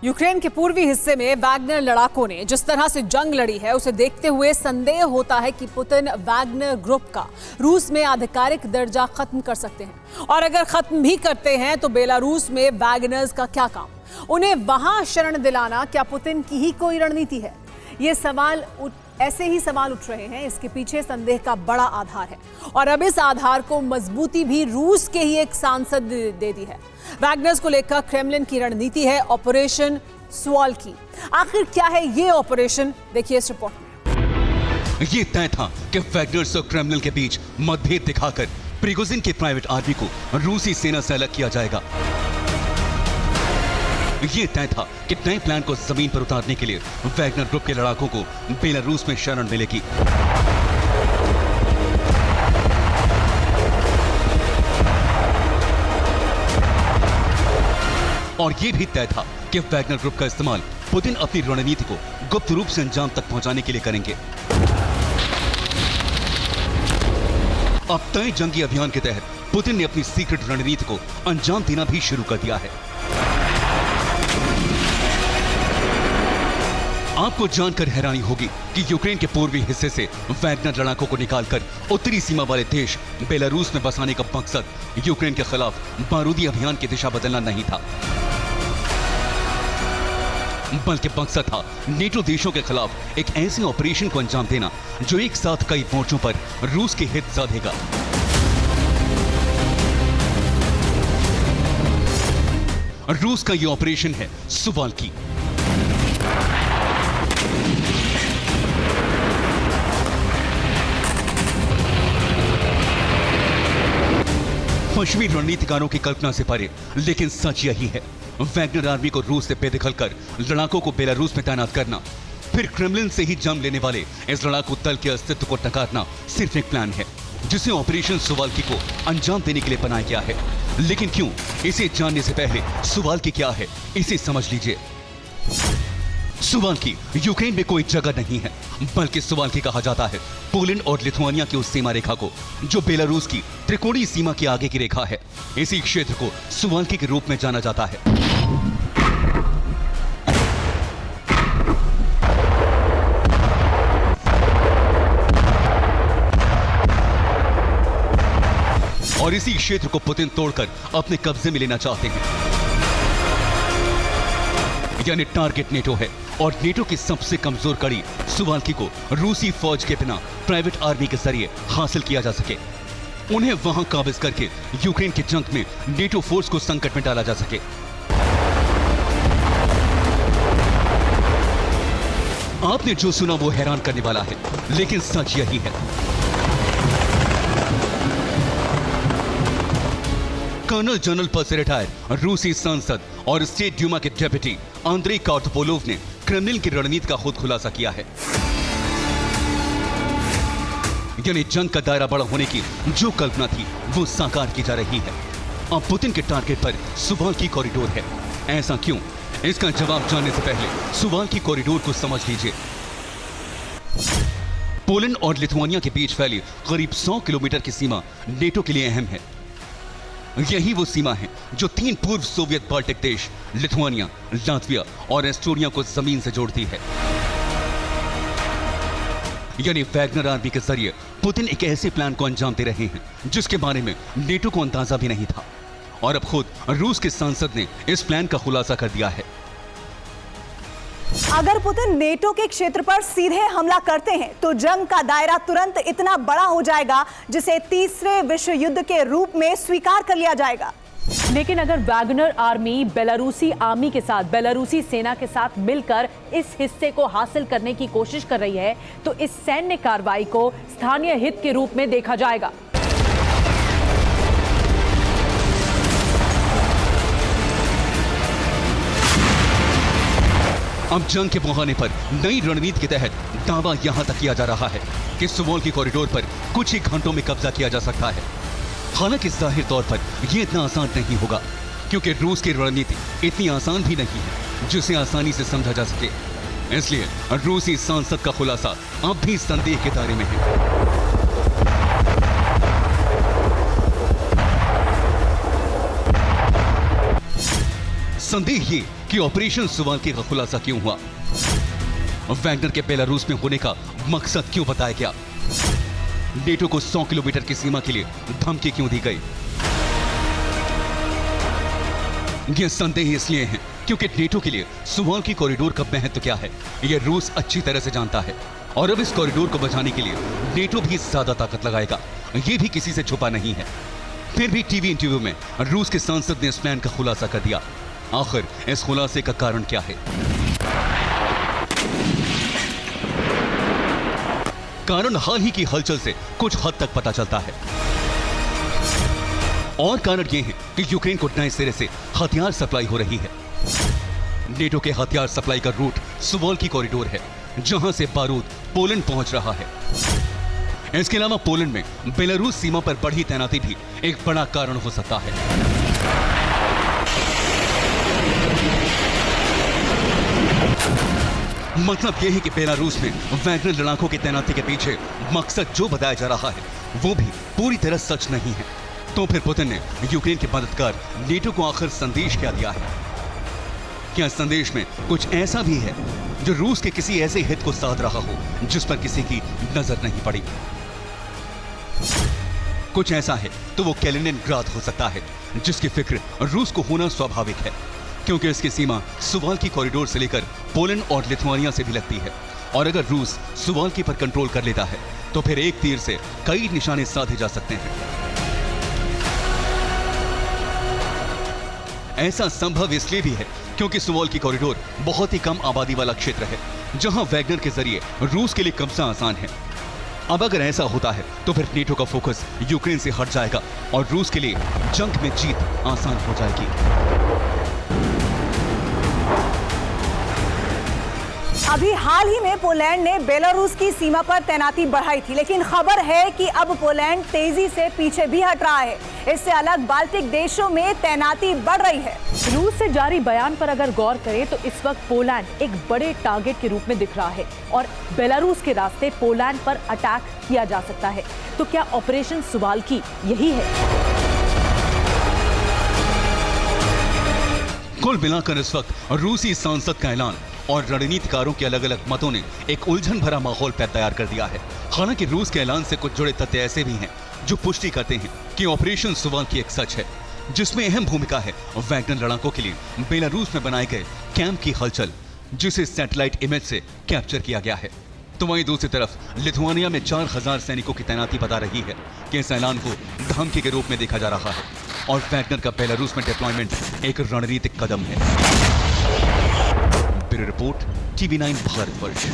Ukraine के पूर्वी हिस्से में वैगनर लड़ाकों ने जिस तरह से जंग लड़ी है उसे देखते हुए संदेह होता है कि पुतिन वैगनर ग्रुप का रूस में आधिकारिक दर्जा खत्म कर सकते हैं। और अगर खत्म भी करते हैं तो बेलारूस में वैगनर्स का क्या काम? उन्हें वहां शरण दिलाना क्या पुतिन की ही कोई रणनीति है? ये सवाल ऐसे ही सवाल उठ रहे हैं। इसके पीछे संदेह का बड़ा आधार है और अब इस आधार को मजबूती भी रूस के ही एक सांसद दे दी है। वैगनर्स को लेकर क्रेमलिन की रणनीति है ऑपरेशन सुवाल्की। आखिर क्या है ये ऑपरेशन, देखिए इस रिपोर्ट में। ये तय था कि वैगनर्स और क्रेमलिन के बीच मतभेद दिखाकर प्रिगोजिन की प्राइवेट आर्मी को रूसी सेना से अलग किया जाएगा। ये तय था कि नए प्लान को जमीन पर उतारने के लिए वैगनर ग्रुप के लड़ाकों को बेलारूस में शरण मिलेगी। और यह भी तय था कि वैगनर ग्रुप का इस्तेमाल पुतिन अपनी रणनीति को गुप्त रूप से अंजाम तक पहुंचाने के लिए करेंगे। अब तय जंगी अभियान के तहत पुतिन ने अपनी सीक्रेट रणनीति को अंजाम देना भी शुरू कर दिया है। आपको जानकर हैरानी होगी कि यूक्रेन के पूर्वी हिस्से से वैगनर लड़ाकों को निकालकर उत्तरी सीमा वाले देश बेलारूस में बसाने का मकसद यूक्रेन के खिलाफ बारूदी अभियान की दिशा बदलना नहीं था, बल्कि मकसद था नेटो देशों के खिलाफ एक ऐसे ऑपरेशन को अंजाम देना जो एक साथ कई मोर्चों पर रूस के हित साधेगा। रूस का यह ऑपरेशन है सुवाल्की। पश्चिमी रणनीतिकारों की कल्पना से परे, लेकिन सच यही है। वैगनर आर्मी को रूस से बेदखल कर लड़ाकों को बेलारूस में तैनात करना, फिर क्रेमलिन से ही जंग लेने वाले इस लड़ाकू दल के अस्तित्व को नकारना सिर्फ एक प्लान है जिसे ऑपरेशन सुवाल्की को अंजाम देने के लिए बनाया गया है। लेकिन क्यों? इसे जानने से पहले सुवाल्की क्या है इसे समझ लीजिए। सुवाल्की यूक्रेन में कोई जगह नहीं है, बल्कि सुवाल्की कहा जाता है पोलैंड और लिथुआनिया की उस सीमा रेखा को जो बेलारूस की त्रिकोणीय सीमा के आगे की रेखा है। इसी क्षेत्र को सुवाल्की के रूप में जाना जाता है। और इसी क्षेत्र को पुतिन तोड़कर अपने कब्जे में लेना चाहते हैं। यानी टारगेट नेटो है और नेटो की सबसे कमजोर कड़ी सुवाल्की को रूसी फौज के बिना प्राइवेट आर्मी के जरिए हासिल किया जा सके। उन्हें वहां काबिज करके यूक्रेन की जंग में नेटो फोर्स को संकट में डाला जा सके। आपने जो सुना वो हैरान करने वाला है, लेकिन सच यही है। कर्नल जनरल पद से रिटायर रूसी सांसद और स्टेट ड्यूमा के डेप्यूटी आंद्रे कार्पोपोलोव ने क्रेमलिन की रणनीति का खुद खुलासा किया है। यानी जंग का दायरा बड़ा होने की जो कल्पना थी वो साकार की जा रही है। अब पुतिन के टारगेट पर सुवाल्की कॉरिडोर है। ऐसा क्यों? इसका जवाब जानने से पहले सुवाल्की कॉरिडोर को समझ लीजिए। पोलैंड और लिथुआनिया के बीच फैली करीब 100 किलोमीटर की सीमा नेटो के लिए अहम है। यही वो सीमा है जो 3 पूर्व सोवियत बाल्टिक देश लिथुआनिया, लातविया और एस्टोनिया को जमीन से जोड़ती है। यानी वैगनर आर्मी के जरिए पुतिन एक ऐसे प्लान को अंजाम दे रहे हैं जिसके बारे में नेटो को अंदाजा भी नहीं था। और अब खुद रूस के सांसद ने इस प्लान का खुलासा कर दिया है। अगर पुतिन नेटो के क्षेत्र पर सीधे हमला करते हैं तो जंग का दायरा तुरंत इतना बड़ा हो जाएगा जिसे तीसरे विश्व युद्ध के रूप में स्वीकार कर लिया जाएगा। लेकिन अगर वैगनर आर्मी बेलारूसी आर्मी के साथ, बेलारूसी सेना के साथ मिलकर इस हिस्से को हासिल करने की कोशिश कर रही है तो इस सैन्य कार्रवाई को स्थानीय हित के रूप में देखा जाएगा। अब जंग के बहाने पर नई रणनीति के तहत दावा यहां तक किया जा रहा है कि सुवाल्की कॉरिडोर पर कुछ ही घंटों में कब्जा किया जा सकता है। हालांकि जाहिर तौर पर यह इतना आसान नहीं होगा, क्योंकि रूस की रणनीति इतनी आसान भी नहीं है जिसे आसानी से समझा जा सके। इसलिए रूसी सांसद का खुलासा अब भी संदेह के दायरे में है। संदेह ये कि ऑपरेशन सुवाल्की का खुलासा क्यों हुआ, वैगनर के बेलारूस में होने का मकसद क्यों बताया गया, नेटो को 100 किलोमीटर की सीमा के लिए धमकी क्यों दी गई। ये संदेह इसलिए हैं क्योंकि नेटो के लिए सुवाल्की कॉरिडोर का महत्व क्या है यह रूस अच्छी तरह से जानता है, और अब इस कॉरिडोर को बचाने के लिए नेटो भी ज्यादा ताकत लगाएगा, ये भी किसी से छुपा नहीं है। फिर भी टीवी इंटरव्यू में रूस के सांसद ने इस प्लान का खुलासा कर दिया। आखिर इस खुलासे का कारण क्या है? कारण हाल ही की हलचल से कुछ हद तक पता चलता है, और कारण यह है कि यूक्रेन को नए सिरे से हथियार सप्लाई हो रही है। नेटो के हथियार सप्लाई का रूट सुवाल्की कॉरिडोर है, जहां से बारूद पोलैंड पहुंच रहा है। इसके अलावा पोलैंड में बेलारूस सीमा पर बढ़ी तैनाती भी एक बड़ा कारण हो सकता है। मतलब यह है कि बेलारूस में वैगनर लड़ाकों की तैनाती के पीछे मकसद जो बताया जा रहा है वो भी पूरी तरह सच नहीं है। तो फिर पुतिन ने यूक्रेन के मददगार नेटो को आखिर संदेश क्या दिया है? क्या संदेश में कुछ ऐसा भी है जो रूस के किसी ऐसे हित को साध रहा हो जिस पर किसी की नजर नहीं पड़ी? कुछ ऐसा है तो वो कैलिनिनग्राद हो सकता है, जिसकी फिक्र रूस को होना स्वाभाविक है, क्योंकि इसकी सीमा सुवाल्की कॉरिडोर से लेकर पोलैंड और लिथुआनिया से भी लगती है। और अगर रूस सुवाल्की पर कंट्रोल कर लेता है तो फिर एक तीर से कई निशाने साधे जा सकते हैं। ऐसा संभव इसलिए भी है क्योंकि सुवाल्की कॉरिडोर बहुत ही कम आबादी वाला क्षेत्र है, जहां वैगनर के जरिए रूस के लिए कब्जा आसान है। अब अगर ऐसा होता है तो फिर नेटो का फोकस यूक्रेन से हट जाएगा और रूस के लिए जंग में जीत आसान हो जाएगी। अभी हाल ही में पोलैंड ने बेलारूस की सीमा पर तैनाती बढ़ाई थी, लेकिन खबर है कि अब पोलैंड तेजी से पीछे भी हट रहा है। इससे अलग बाल्टिक देशों में तैनाती बढ़ रही है। रूस से जारी बयान पर अगर गौर करें तो इस वक्त पोलैंड एक बड़े टारगेट के रूप में दिख रहा है और बेलारूस के रास्ते पोलैंड पर अटैक किया जा सकता है। तो क्या ऑपरेशन सुवाल्की यही है? कुल मिलाकर इस वक्त रूसी सांसद का ऐलान और रणनीतिकारों के अलग अलग मतों ने एक उलझन भरा माहौल तैयार कर दिया है। हालांकि रूस के ऐलान से कुछ जुड़े तथ्य ऐसे भी हैं जो पुष्टि करते हैं कि ऑपरेशन सुवाल्की एक सच है, जिसमें अहम भूमिका है वैगनर लड़ाकों के लिए बेलारूस में बनाए गए कैंप की हलचल, जिसे सैटेलाइट इमेज से कैप्चर किया गया है। तो वहीं दूसरी तरफ लिथुआनिया में 4000 सैनिकों की तैनाती बता रही है कि इस ऐलान को धमकी के रूप में देखा जा रहा है और वैगनर का बेलारूस में डिप्लॉयमेंट एक रणनीतिक कदम है। Bureau report, TV9 Bharatvarsh.